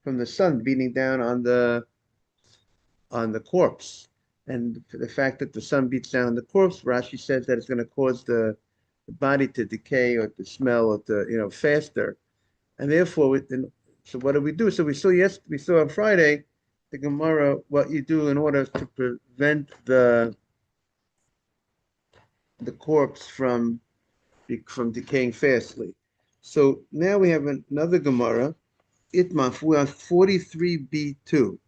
from the sun beating down on the corpse. And the fact that the sun beats down on the corpse, Rashi says that it's going to cause the body to decay or to smell or to, faster. And therefore, so what do we do? So we saw on Friday, the Gemara, what you do in order to prevent the corpse from decaying fastly. So now we have another Gemara, Itma, we are 43b2.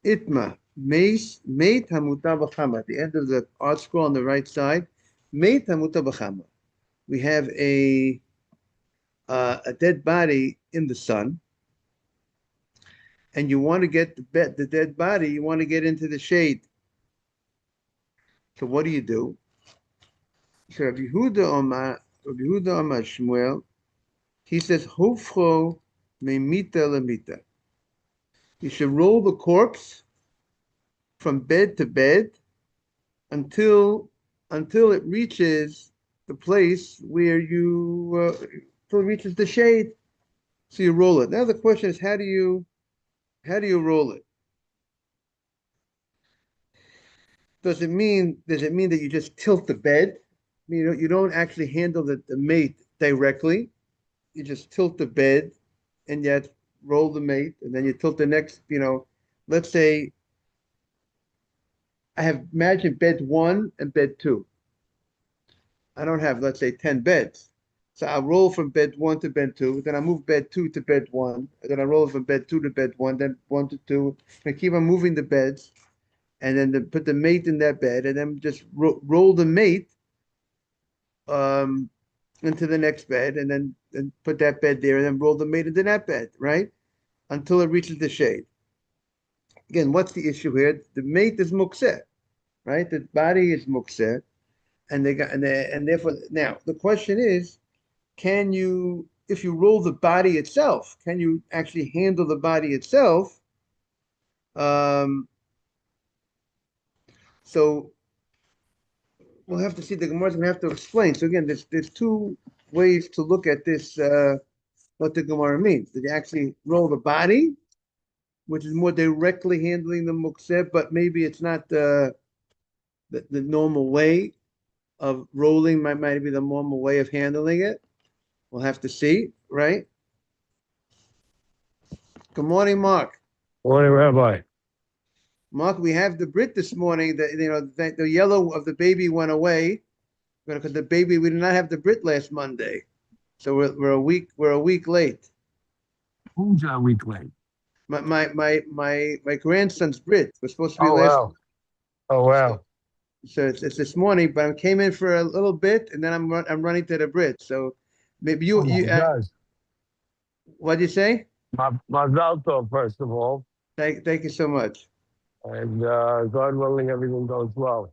Itma, Meit Hamuta B'chama, at the end of the art scroll on the right side, Meit Hamuta B'chama. We have a dead body in the sun, and you want to get the dead body, you want to get into the shade. So what do? So Rabbi Yehuda Omar Shmuel, he says, Hofcho memita lemita. You should roll the corpse from bed to bed until it reaches the place where until it reaches the shade. So you roll it. Now the question is, how do you roll it? Does it mean that you just tilt the bed? You don't actually handle the mate directly. You just tilt the bed and yet roll the mate, and then you tilt the next, let's say I have imagined bed 1 and bed 2. I don't have, let's say, 10 beds. So I'll roll from bed 1 to bed 2, then I move bed 2 to bed 1, and then I roll from bed 2 to bed 1, then 1 to 2. I keep on moving the beds, and then put the mate in that bed, and then just roll the mate into the next bed, and then put that bed there, and then roll the mate into that bed, right? Until it reaches the shade. Again, what's the issue here? The mate is mukseh, right? The body is mukseh, and therefore now the question is, can you, if you roll the body itself, can you actually handle the body itself? So we'll have to see. The Gemara's going to have to explain. So again, there's two ways to look at this. What the Gemara means? Did you actually roll the body, which is more directly handling the mukseh, but maybe it's not the normal way of rolling. Might be the normal way of handling it. We'll have to see, right? Good morning, Mark. Morning, Rabbi. Mark, we have the Brit this morning. The yellow of the baby went away because we did not have the Brit last Monday, so we're a week late. Who's a week late? My grandson's Brit was supposed to be last. Wow. Oh wow. So it's this morning, but I came in for a little bit, and then I'm running to the Brit. So maybe you what did you say? Mazal tov, first of all. Thank you so much. And God willing, everything goes well.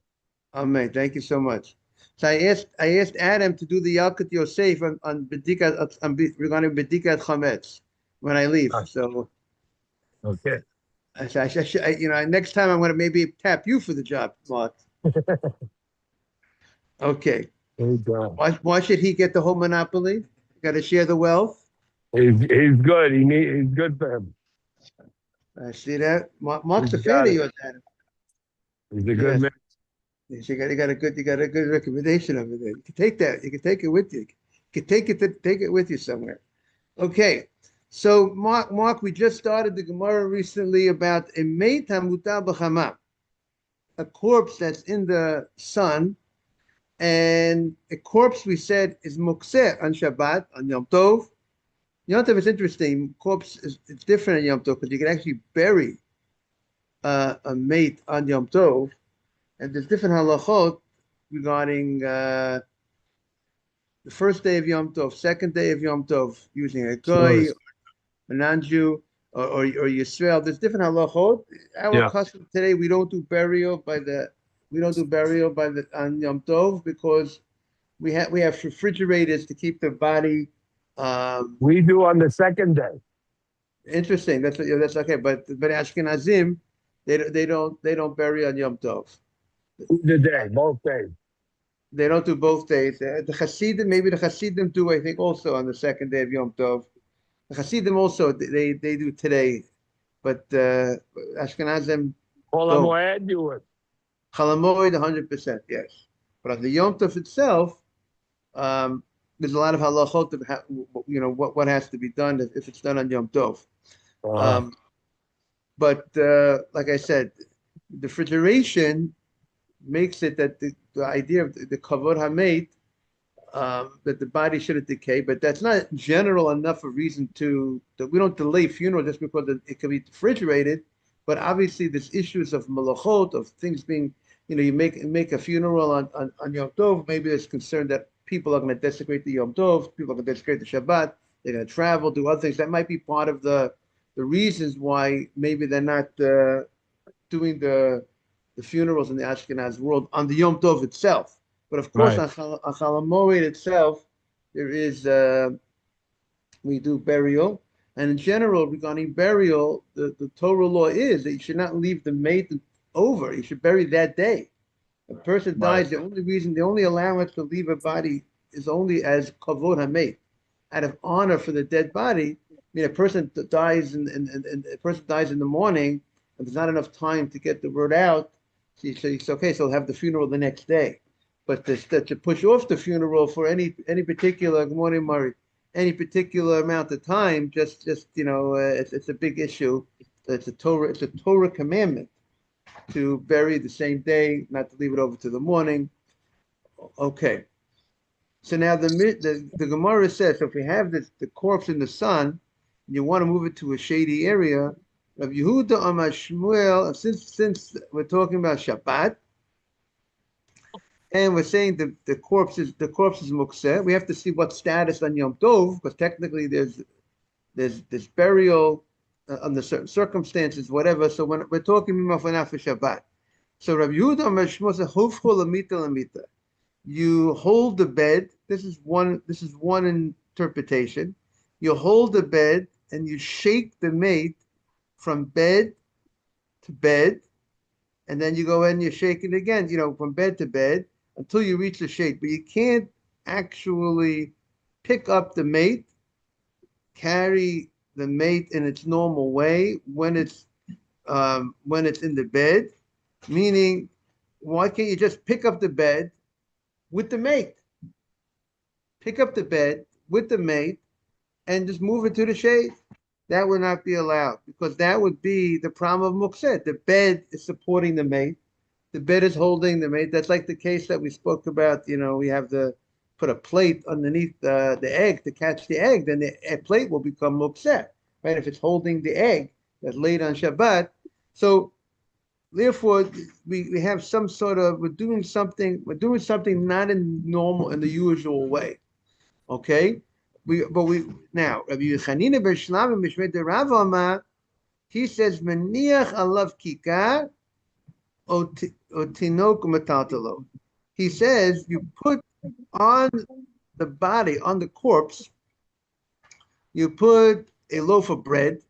Amen. Thank you so much. So I asked Adam to do the Yalkut Yosef on Bedikat regarding Bedikat Chametz when I leave. So okay. Next time I'm going to maybe tap you for the job, Mark. Okay. Why should he get the whole monopoly? Got to share the wealth. He's good. He's good for him. I see that. Mark's a fan of yours, Adam. He's a good man. You got a good recommendation over there. You can take that. You can take it with you. You can take it with you somewhere. Okay. So Mark, we just started the Gemara recently about a meit hamuta b'chama, a corpse that's in the sun, and a corpse we said is mukseh on Shabbat, on Yom Tov. Yom Tov is interesting. Corpse it's different on Yom Tov because you can actually bury a mate on Yom Tov, and there's different halachot regarding the first day of Yom Tov, second day of Yom Tov, using a goy, a non-Jew, or Yisrael. There's different halachot. Our custom today, we don't do burial on Yom Tov because we have refrigerators to keep the body. We do on the second day. Interesting. That's okay. But Ashkenazim, they don't bury on Yom Tov. Both days. They don't do both days. The Hasidim do. I think also on the second day of Yom Tov. The Hasidim also they do today but Ashkenazim All I'm don't. gonna add you it. Chalamoid, 100%, yes. But on the Yom Tov itself, um, there's a lot of halachot of what has to be done if it's done on Yom Tov. Uh-huh. Um, but like I said, the refrigeration makes it that the idea of the kavod hamet, that the body shouldn't decay, but that's not general enough a reason to that we don't delay funeral just because it can be refrigerated. But obviously, there's issues of malachot, of things being, you make a funeral on Yom Tov. Maybe there's concern that people are going to desecrate the Yom Tov, people are going to desecrate the Shabbat, they're going to travel, do other things. That might be part of the reasons why maybe they're not doing the funerals in the Ashkenaz world on the Yom Tov itself. But of course, Right. on Chol Hamoed itself, there is we do burial, and in general regarding burial, the Torah law is that you should not leave the mate over. You should bury that day. A person Right. dies. The only allowance to leave a body is only as kavod hamet, out of honor for the dead body. I mean, a person dies and a person dies in the morning, and there's not enough time to get the word out. So it's okay. So he'll have the funeral the next day. But to push off the funeral for any particular, good morning, Murray, any particular amount of time, just it's a big issue. It's a Torah commandment to bury the same day, not to leave it over to the morning. Okay. So now the Gemara says, so if we have the corpse in the sun, and you want to move it to a shady area, Rav Yehuda Amar Shmuel, since we're talking about Shabbat, and we're saying the corpse is mukseh, we have to see what status on Yom Tov, because technically there's burial under certain circumstances, whatever. So when we're talking for Shabbat, so Rabbi Yehuda Amar Shmuel says, "Hofcho lamita lamita." You hold the bed. This is one interpretation. You hold the bed and you shake the mate from bed to bed, and then you go in and you shake it again, from bed to bed until you reach the shake. But you can't actually pick up the mate, carry the mate in its normal way when it's in the bed. Meaning, why can't you just pick up the bed with the mate? Pick up the bed with the mate and just move it to the shade. That would not be allowed because that would be the problem of mukset. The bed is supporting the mate. The bed is holding the mate. That's like the case that we spoke about. We have to put a plate underneath the egg to catch the egg. Then the plate will become mukset, right? If it's holding the egg that's laid on Shabbat. So therefore, we have some sort of we're doing something not in the usual way. Okay, we now Rabbi Yechanina B'Shlam Mishmei de Rav Amar, he says Meniach alav kikar o tinok metatalo. He says you put on the body, on the corpse, you put a loaf of bread,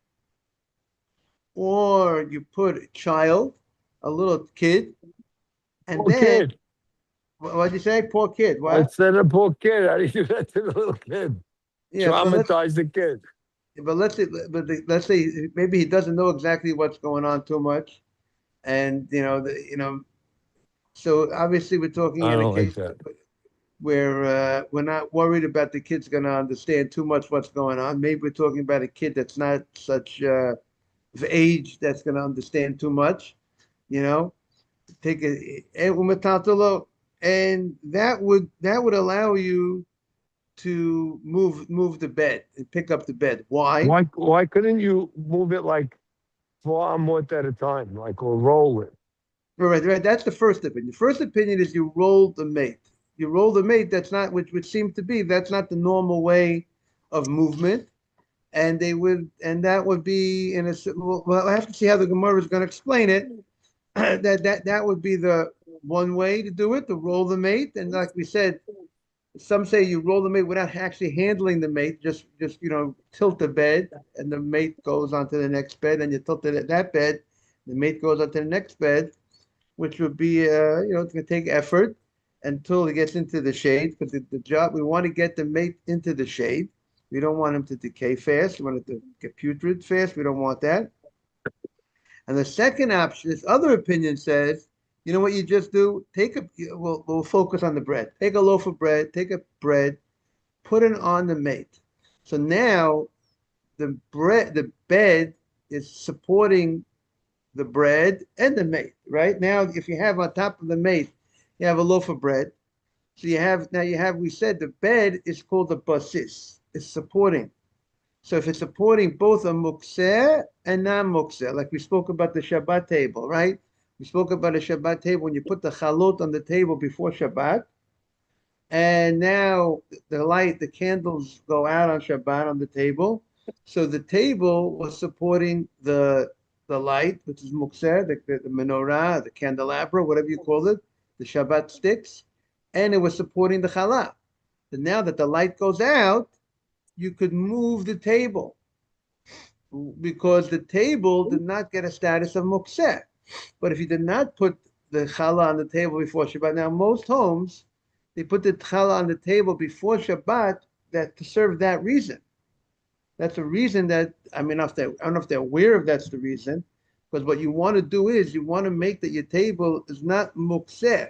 or you put a child, a little kid, and Poor then kid. what'd you say? Poor kid. I What? said a poor kid. How do you do that to the little kid? Yeah, Traumatize the kid. let's say maybe he doesn't know exactly what's going on too much, and so obviously we're talking I in a don't like case that. where we're not worried about the kid's going to understand too much what's going on. Maybe we're talking about a kid that's not such of age that's going to understand too much. You know, take and that would allow you to move the bed and pick up the bed. Why? Why couldn't you move it like 4 at a time, like, or roll it? Right. That's the first opinion. The first opinion is you roll the mate. You roll the mate. That's not which seems to be that's not the normal way of movement. And that would be well, I have to see how the Gemara is going to explain it. that would be the one way to do it, to roll the mate. And like we said, some say you roll the mate without actually handling the mate, just tilt the bed, and the mate goes onto the next bed, and you tilt it at that bed, the mate goes onto the next bed, which would be it's going to take effort until it gets into the shade, because the job we want to get the mate into the shade. We don't want him to decay fast. We want it to get putrid fast. We don't want that. And the second option, this other opinion says, you know what you just do? We'll focus on the bread. Take a loaf of bread, take a bread, put it on the mate. So now the bed is supporting the bread and the mate, right? Now, if you have on top of the mate, you have a loaf of bread. So we said the bed is called the basis. It's supporting. So if it's supporting both a mukseh and non-mukseh, like we spoke about the Shabbat table, right? We spoke about a Shabbat table when you put the chalot on the table before Shabbat, and now the candles go out on Shabbat on the table. So the table was supporting the light, which is mukseh, the menorah, the candelabra, whatever you call it, the Shabbat sticks, and it was supporting the challah. And now that the light goes out, you could move the table because the table did not get a status of mukseh. But if you did not put the challah on the table before Shabbat, now most homes, they put the challah on the table before Shabbat to serve that reason. That's a reason that, I mean, I don't know if they're aware of that's the reason, because what you want to do is you want to make that your table is not mukseh.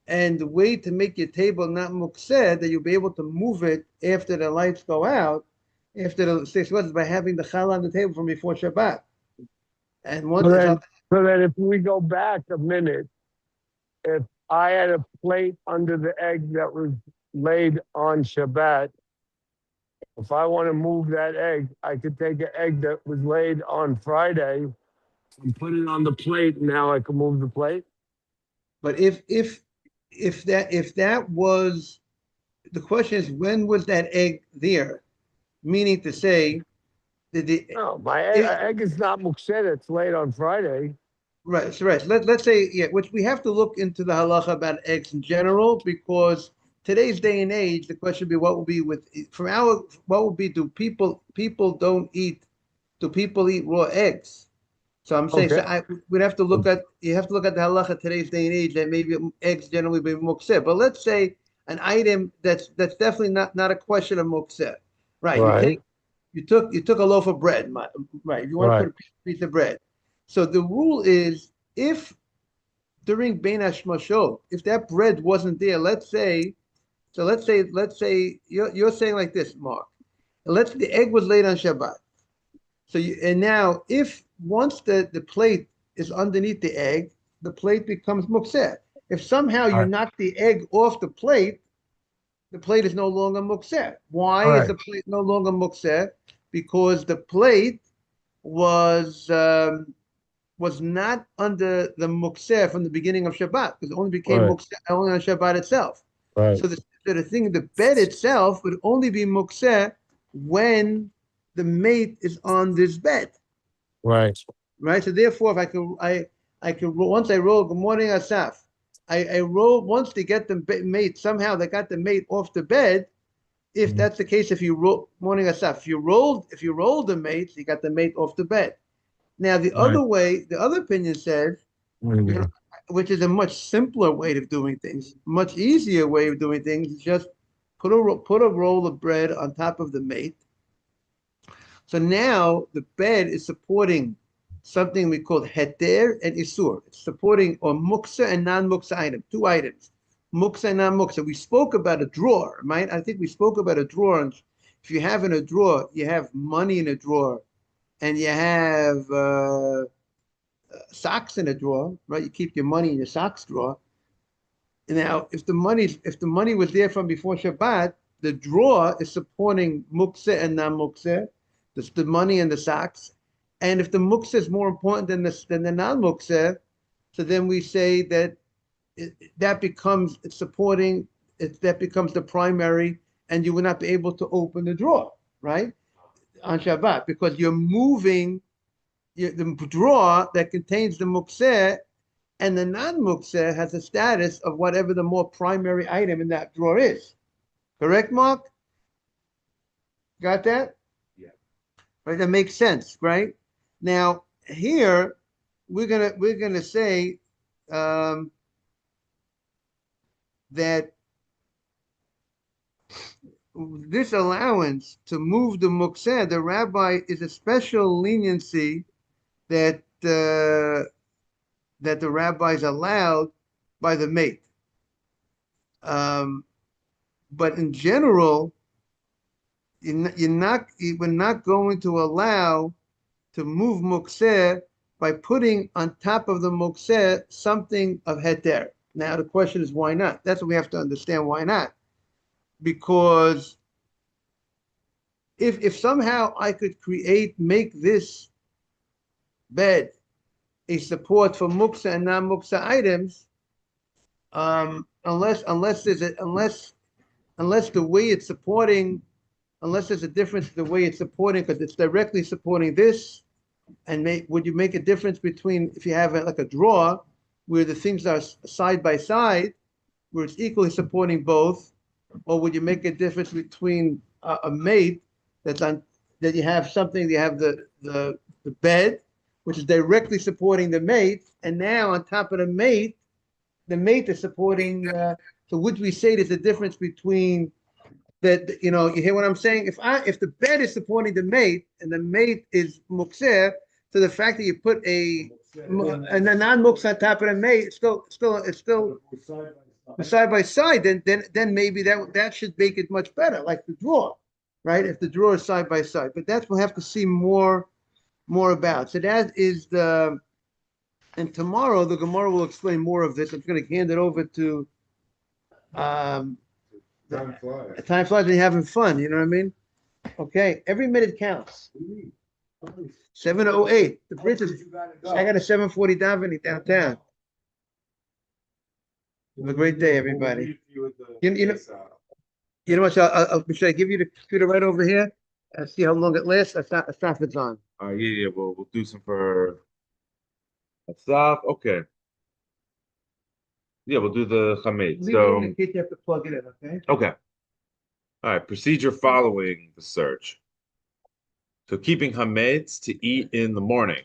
And the way to make your table not mukseh, that you'll be able to move it after the lights go out, after the 6 months, by having the challah on the table from before Shabbat. And So once then, so then if we go back a minute, if I had a plate under the egg that was laid on Shabbat, if I want to move that egg, I could take an egg that was laid on Friday and put it on the plate. And now I can move the plate. but if that was the question is when was that egg there? Meaning to say, did the No, my if, egg is not mukseh. It's laid on Friday. right, so right. Let's say, yeah, which we have to look into the halacha about eggs in general, because today's day and age, the question would be what will be what will be people don't eat do people eat raw eggs? So I'm saying, Okay. we'd have to you have to look at the halacha today's day and age that maybe eggs generally be mukseh. But let's say an item that's definitely not a question of mukseh. Right. Right. You took a loaf of bread, right? If you want to put Right. a piece of bread. So the rule is if during Bein Hashmashot, if that bread wasn't there, let's say you're saying like this, Mark. The egg was laid on Shabbat. And now if once the plate is underneath the egg, the plate becomes mukseh. If somehow you Right. knock the egg off the plate is no longer mukseh. Why All is right. the plate no longer mukseh? Because the plate was not under the mukseh from the beginning of Shabbat, because it only became Right. mukseh only on Shabbat itself. Right. So the bed itself would only be mukseh when the mate is on this bed, Right. right? So therefore, if I could once I roll good morning Asaf, I roll once to get the mate somehow they got the mate off the bed. If Mhm. that's the case, if you roll morning Asaf, if you rolled the mate, you got the mate off the bed. Now Right. the other opinion says, you know, Mhm. which is a much simpler way of doing things, much easier way of doing things, is just put a roll of bread on top of the mate. So now the bed is supporting something we call heter and isur. It's supporting or muksa and non-muksa item, two items, muksa and non-muksa. We spoke about a drawer, right? I think we spoke about a drawer. And if you have in a drawer, you have money in a drawer, and you have socks in a drawer, right? You keep your money in your socks drawer. Now, if the money was there from before Shabbat, the drawer is supporting muksa and non-muksa, the money and the socks. And if the muksa is more important than the non-muksa, so then we say that that becomes it's supporting that becomes the primary, and you will not be able to open the drawer, right, on Shabbat, because you're moving the drawer that contains the muksa, and the non-mukseh has a status of whatever the more primary item in that drawer is. Correct, Mark? Got that? Yeah. Right, that makes sense, right? Now here we're gonna say um, that this allowance to move the mukseh, the rabbi is a special leniency that that the rabbis allowed by the mate. But in general, we're not going to allow to move mukseh by putting on top of the mukseh something of heter. Now the question is why not? That's what we have to understand. Why not? Because if somehow I could make this bed a support for muksa and non-muksa items, unless the way it's supporting, unless there's a difference in the way it's supporting, because it's directly supporting this, and would you make a difference between if you have like a drawer where the things are side by side, where it's equally supporting both, or would you make a difference between a mate that's on that you have something, you have the bed, which is directly supporting the mate, and now on top of the mate is supporting. So would we say there's a difference between that? You know, you hear what I'm saying? If the bed is supporting the mate and the mate is mukser, so the fact that you put a non-mukser on top of the mate, it's still side by side. Then maybe that should make it much better, like the drawer, right? If the drawer is side by side, but that's we'll have to see more about. So that is and tomorrow the Gemara will explain more of this. I'm going to hand it over to time flies when you're having fun, you know what I mean? Okay, every minute counts. 7:08. The bridge is I got a 7:40 davening downtown. Have a great day, everybody. You know what? Should I give you the computer right over here? See how long it lasts. I stop if it's on. Yeah. We'll do some for Asaf. Okay. Yeah, we'll do the chametz. Leave it in case you have to plug it in, okay? Okay. All right. Procedure following the search. So keeping chametz to eat in the morning.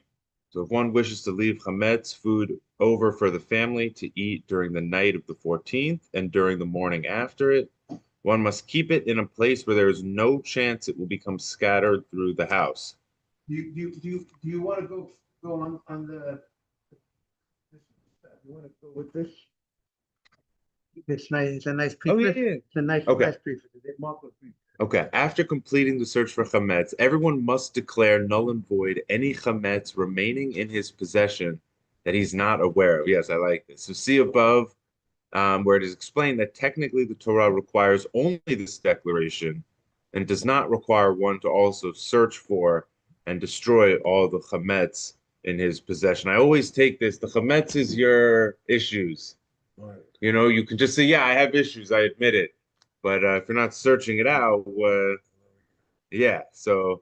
So if one wishes to leave chametz food over for the family to eat during the night of the 14th and during the morning after it, one must keep it in a place where there is no chance it will become scattered through the house. Do you want to go on the? You want to go with this? It's nice. It's a nice prefix. Oh, yeah. It's a nice prefix. Okay. After completing the search for chametz, everyone must declare null and void any chametz remaining in his possession that he's not aware of. Yes, I like this. So see above, where it is explained that technically the Torah requires only this declaration and does not require one to also search for and destroy all the chametz in his possession. I always take this. The chametz is your issues. Right. You know, you can just say, yeah, I have issues. I admit it. But if you're not searching it out, yeah. So,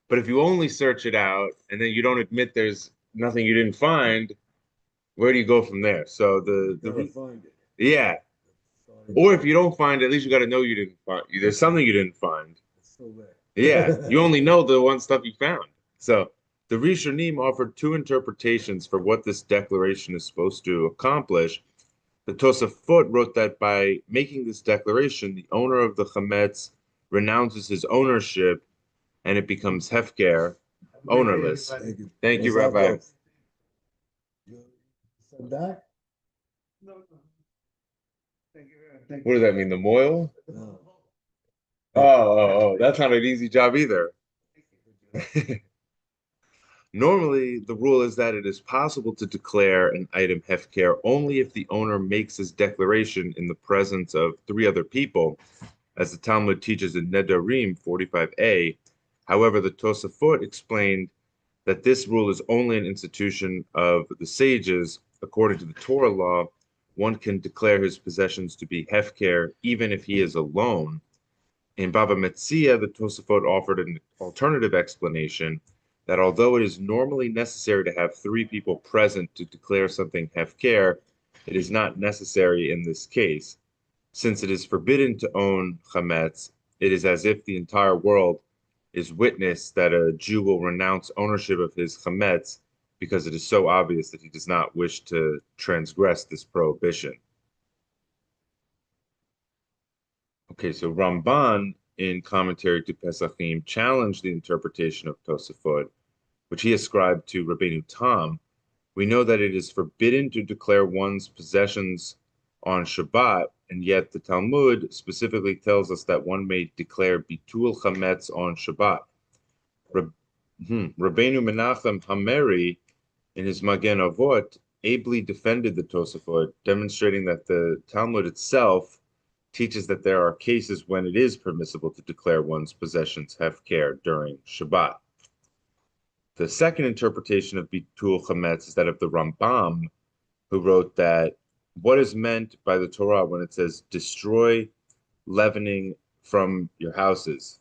but if you only search it out and then you don't admit there's nothing you didn't find, where do you go from there? So find it. Yeah. Or if you don't find it, at least you got to know you didn't find. There's something you didn't find. It's still there. Yeah. You only know the one stuff you found. So the Rishonim offered two interpretations for what this declaration is supposed to accomplish. The Tosafot wrote that by making this declaration, the owner of the chametz renounces his ownership and it becomes hefker, ownerless. Thank you, Rabbi. You said that? No. Thank you. What does that mean? The moil? No. Oh, that's not an easy job either. Normally, the rule is that it is possible to declare an item hefker only if the owner makes his declaration in the presence of three other people, as the Talmud teaches in Nedarim 45a. However, the Tosafot explained that this rule is only an institution of the sages. According to the Torah law, one can declare his possessions to be hefker even if he is alone. In Baba Metzia, the Tosafot offered an alternative explanation that although it is normally necessary to have three people present to declare something hefker, it is not necessary in this case. Since it is forbidden to own chametz, it is as if the entire world is witness that a Jew will renounce ownership of his chametz because it is so obvious that he does not wish to transgress this prohibition. Okay, so Ramban, in commentary to Pesachim, challenged the interpretation of Tosafot which he ascribed to Rabbeinu Tam, we know that it is forbidden to declare one's possessions on Shabbat, and yet the Talmud specifically tells us that one may declare bitul chametz on Shabbat. Rabbeinu Menachem Hameri, in his Magen Avot, ably defended the Tosafot, demonstrating that the Talmud itself teaches that there are cases when it is permissible to declare one's possessions hefker during Shabbat. The second interpretation of bitul chametz is that of the Rambam, who wrote that what is meant by the Torah when it says destroy leavening from your houses?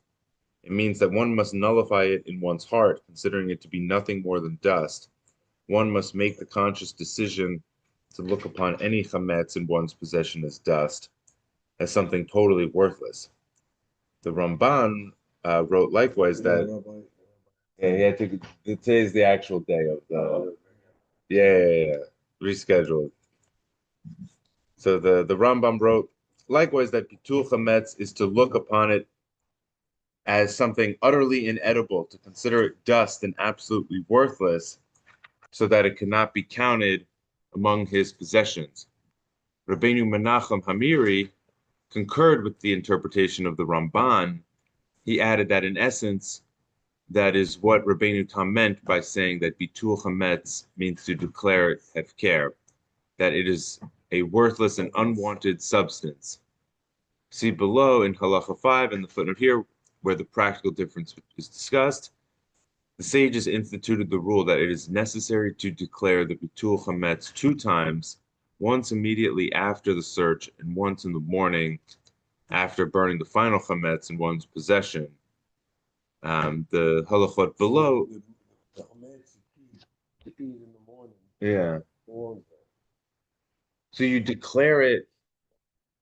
It means that one must nullify it in one's heart, considering it to be nothing more than dust. One must make the conscious decision to look upon any chametz in one's possession as dust, as something totally worthless. The Ramban wrote likewise that he had to. Today's the actual day of the. Yeah. Rescheduled. So the Rambam wrote likewise that bitul chametz is to look upon it as something utterly inedible, to consider it dust and absolutely worthless, so that it cannot be counted among his possessions. Rabbeinu Menachem Hamiri concurred with the interpretation of the Ramban. He added that in essence, that is what Rabbeinu Tam meant by saying that bitul chametz means to declare hefker, that it is a worthless and unwanted substance. See below in Halacha 5 and the footnote here, where the practical difference is discussed, the sages instituted the rule that it is necessary to declare the bitul chametz 2 times, once immediately after the search and once in the morning after burning the final chametz in one's possession. The halachot below. The chametz you eat in the morning. Yeah. So you declare it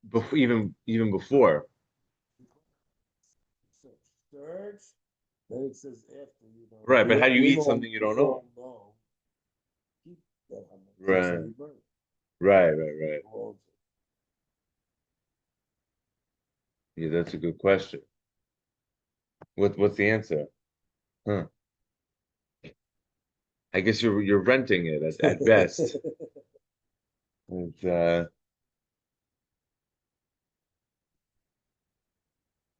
before, even before. Search, then it says after, you know. Right, but how do you eat don't- something you don't know? Keep that chametz. Right. So you burn it. Right. Well, Yeah, that's a good question. What's the answer? Huh. I guess you're renting it at best. It's, all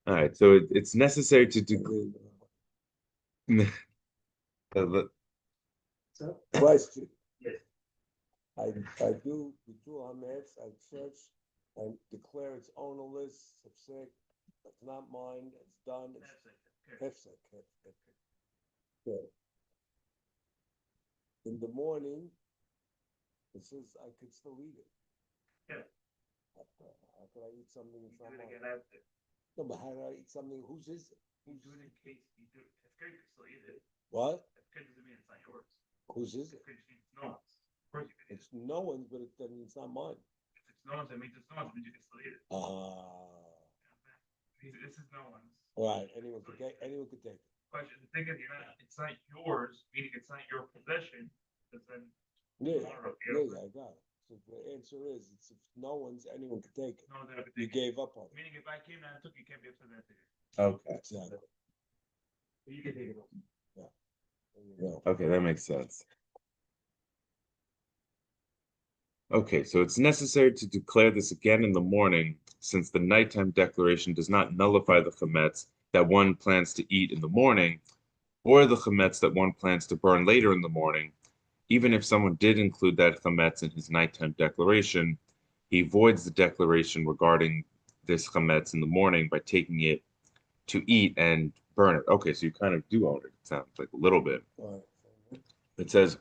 right, so it's necessary to do. Question. Yes. I do chametz, I search and declare it's ownerless, it's sick, it's not mine, it's done, it's hefsek. Good. In the morning, it says I could still eat it. Yeah. How could I eat something that's not mine? No, but how do I eat something, whose is it? You do it in case you do. If good, you can still eat it. What? If good doesn't mean it's not yours. Whose is it? If good just means it's no one's. Of course you can eat It's it. no one's, but it doesn't, it's not mine. If it's no one's, that means it's no one's, means you can still eat it. This is no one's. Right, anyone could take it. Question, the thing is, it's not yours, meaning it's not your possession, because then. Yeah, I don't know if you- I got it. So the answer is, it's if no one's, anyone could take it. No one's ever You taken it. gave up on it. Meaning if I came down and took it, you can't be upset that I took it. Okay. Exactly. But you can take it. There you go. Okay, that makes sense. Okay, so it's necessary to declare this again in the morning, since the nighttime declaration does not nullify the chametz that one plans to eat in the morning, or the chametz that one plans to burn later in the morning. Even if someone did include that chametz in his nighttime declaration, he voids the declaration regarding this chametz in the morning by taking it to eat and burn it. Okay, so you kind of do own it, it sounds like a little bit. All right. It says,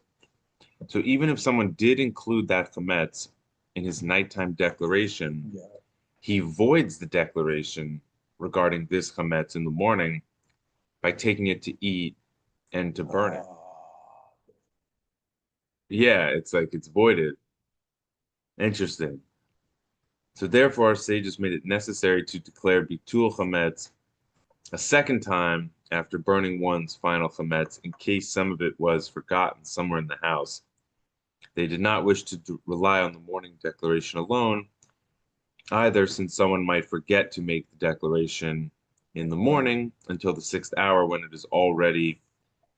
so even if someone did include that chametz in his nighttime declaration, Yeah. he voids the declaration regarding this chametz in the morning by taking it to eat and to burn it. Yeah, it's like it's voided. Interesting. So therefore, our sages made it necessary to declare bitul chametz a second time after burning one's final chametz, in case some of it was forgotten somewhere in the house. They did not wish to rely on the morning declaration alone, either, since someone might forget to make the declaration in the morning until the 6th hour, when it is already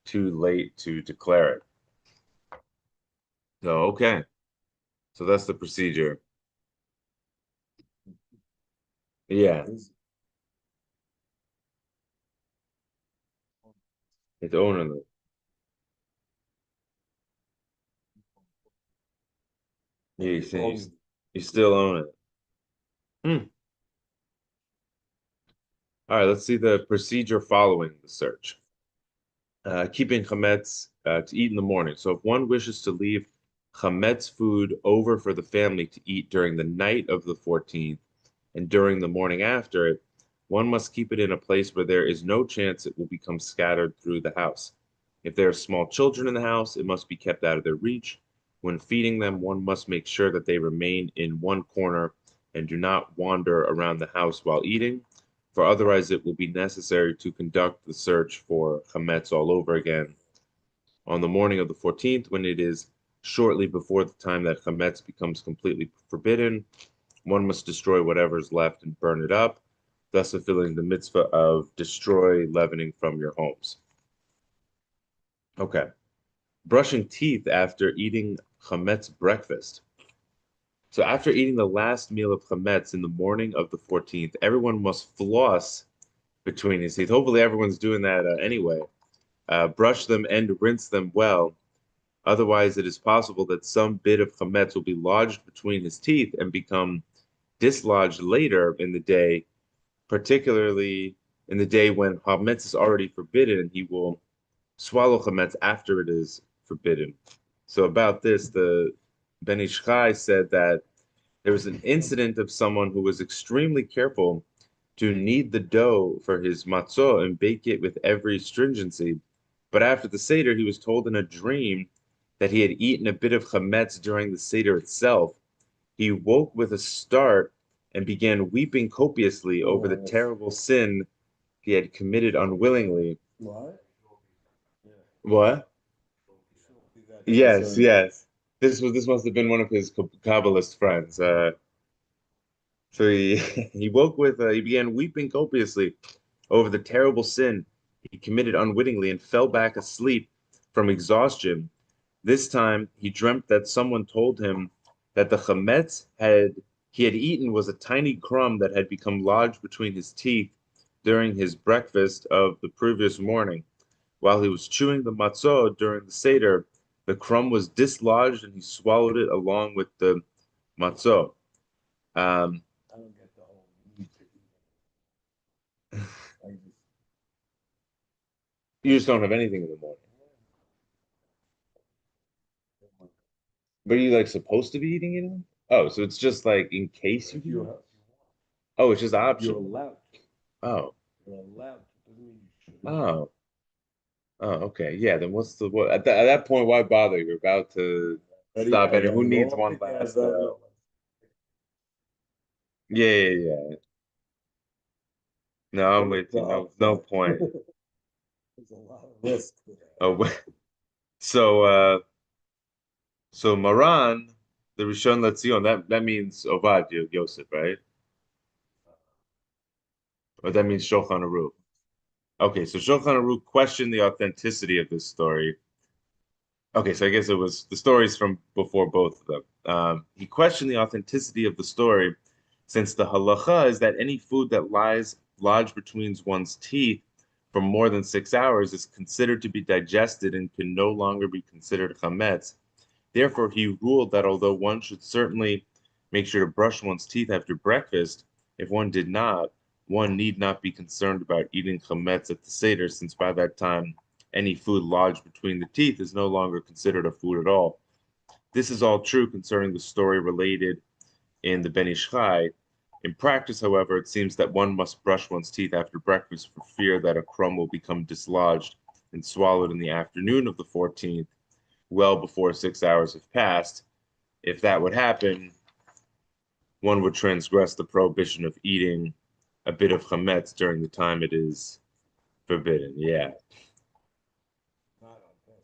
too late to declare it. So, okay. So that's the procedure. Yeah, it's ownerless. Yeah, you still own it. Hmm. All right, let's see the procedure following the search. Keeping chametz to eat in the morning. So if one wishes to leave chametz food over for the family to eat during the night of the 14th and during the morning after it, one must keep it in a place where there is no chance it will become scattered through the house. If there are small children in the house, it must be kept out of their reach. When feeding them, one must make sure that they remain in one corner and do not wander around the house while eating, for otherwise it will be necessary to conduct the search for chametz all over again. On the morning of the 14th, when it is shortly before the time that chametz becomes completely forbidden, one must destroy whatever is left and burn it up, thus fulfilling the mitzvah of destroy leavening from your homes. Okay. Brushing teeth after eating chametz breakfast. So after eating the last meal of chametz in the morning of the 14th, everyone must floss between his teeth. Hopefully everyone's doing that anyway. Brush them and rinse them well. Otherwise, it is possible that some bit of chametz will be lodged between his teeth and become dislodged later in the day, particularly in the day when chametz is already forbidden, and he will swallow chametz after it is forbidden. So about this, the Ben Ish Chai said that there was an incident of someone who was extremely careful to knead the dough for his matzah and bake it with every stringency. But after the Seder, he was told in a dream that he had eaten a bit of chametz during the Seder itself. He woke with a start and began weeping copiously over the terrible sin he had committed unwillingly. What? Yeah. What? Yes, Sorry. yes. This must have been one of his Kabbalist friends. So he he woke with he began weeping copiously over the terrible sin he committed unwittingly and fell back asleep from exhaustion. This time he dreamt that someone told him that the chametz he had eaten was a tiny crumb that had become lodged between his teeth during his breakfast of the previous morning. While he was chewing the matzah during the Seder, the crumb was dislodged and he swallowed it along with the matzah. Um, I don't get the whole need to eat it. I just, you just don't have anything in the morning. But are you like supposed to be eating it? Oh, so it's just like in case you if do? you're, Oh, it's just you're optional. allowed to. Oh, You're allowed to. Doesn't mean you should. oh, oh, okay. Yeah, then what's the what at that point, why bother? You're about to stop I and who got it needs all one together. last yeah, yeah, yeah. No, I'm with you. No point. There's a lot of risk to that. Oh, so Maran, the Rishon LeZion, that means Ovadia, Yosef, right? Or that means Shulchan Aruch. Okay, so Shulchan Aruch questioned the authenticity of this story. Okay, so I guess it was the stories from before both of them. He questioned the authenticity of the story, since the halacha is that any food that lies lodged between one's teeth for more than 6 hours is considered to be digested and can no longer be considered chametz. Therefore, he ruled that although one should certainly make sure to brush one's teeth after breakfast, if one did not, one need not be concerned about eating chametz at the Seder, since by that time any food lodged between the teeth is no longer considered a food at all. This is all true concerning the story related in the Ben Ish Chai. In practice, however, it seems that one must brush one's teeth after breakfast for fear that a crumb will become dislodged and swallowed in the afternoon of the 14th, well before 6 hours have passed. If that would happen, one would transgress the prohibition of eating a bit of chametz during the time it is forbidden. Yeah. Not on Pesach.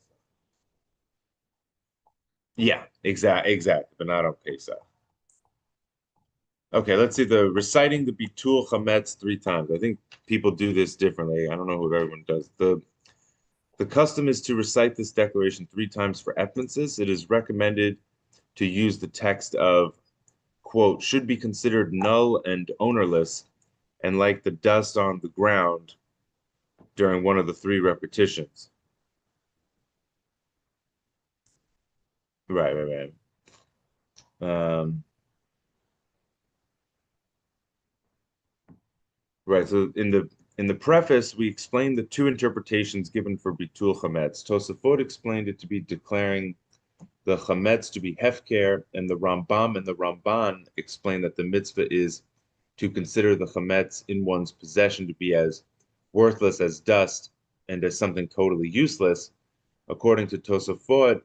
Yeah, exactly, but not on Pesach. Okay, let's see the reciting the Bitul Chametz 3 times. I think people do this differently. I don't know what everyone does. The The custom is to recite this declaration 3 times for evidences. It is recommended to use the text of, quote, should be considered null and ownerless and like the dust on the ground during one of the 3 repetitions. Right. Right. So in the preface, we explained the 2 interpretations given for bitul chametz. Tosafot explained it to be declaring the chametz to be hefker, and the Rambam and the Ramban explain that the mitzvah is to consider the chametz in one's possession to be as worthless as dust and as something totally useless. According to Tosafot,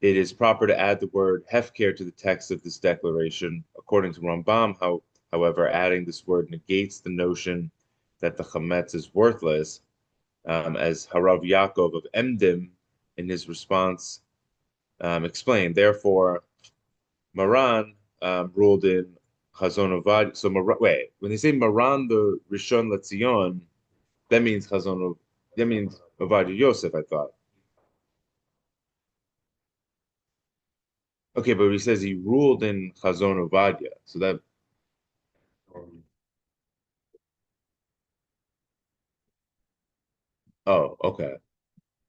it is proper to add the word hefker to the text of this declaration. According to Rambam, however, adding this word negates the notion that the chametz is worthless, as Harav Yaakov of Emdim, in his response, explained. Therefore, Maran ruled in Chazon Ovadia. So, wait, when they say Maran the Rishon LeZion, that means that means Ovadia Yosef, I thought. Okay, but he says he ruled in Chazon Ovadia, so that. Oh, okay.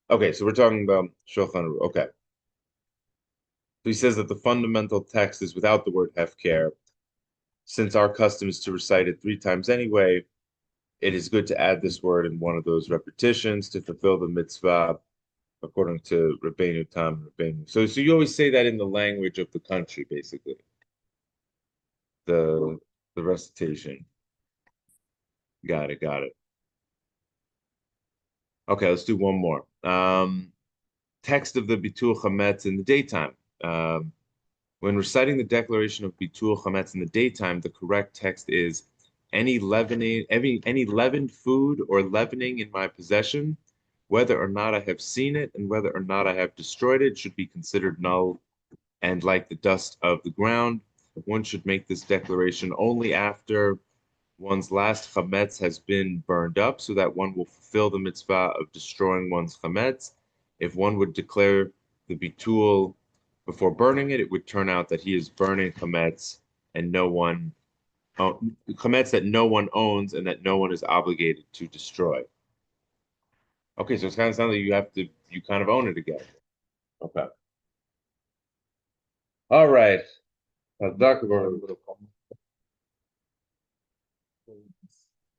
Okay, so we're talking about Shulchan Aruch. Okay. So he says that the fundamental text is without the word hefker. Since our custom is to recite it 3 times anyway, it is good to add this word in one of those repetitions to fulfill the mitzvah, according to Rabbeinu Tam Rabbeinu. So you always say that in the language of the country, basically. The recitation. Got it. Okay, let's do one more. Text of the Bitul Chametz in the daytime. When reciting the declaration of Bitul Chametz in the daytime, the correct text is any leavened food or leavening in my possession, whether or not I have seen it and whether or not I have destroyed it, should be considered null and like the dust of the ground. One should make this declaration only after one's last chametz has been burned up, so that one will fulfill the mitzvah of destroying one's chametz. If one would declare the bitul before burning it, it would turn out that he is burning chametz and chametz that no one owns and that no one is obligated to destroy. Okay, so it's kind of sounds like you kind of own it again. Okay. All right.